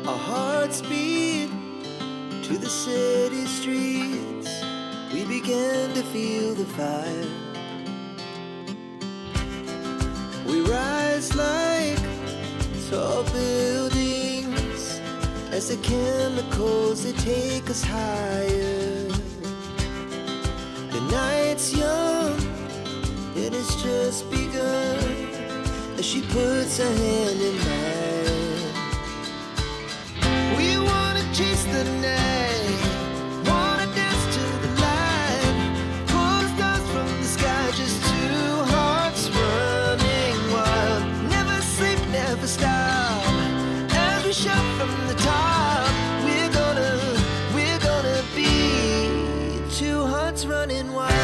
Our hearts beat to the city streets. We began to feel the fire. We rise like tall buildings as the chemicals, they take us higher. The night's young, it has just begun, as she puts her hand in mine. We wanna chase the night, wanna dance to the light, pull the stars from the sky, just two hearts running wild. Never sleep, never stop, as we shout from the top. We're gonna be two hearts running wild.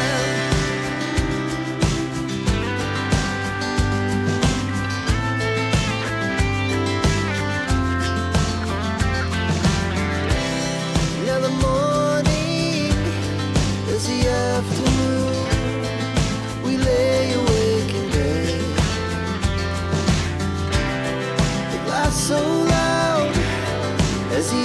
Now the morning is the afternoon. We lay awake in bed. The laughs so loud as the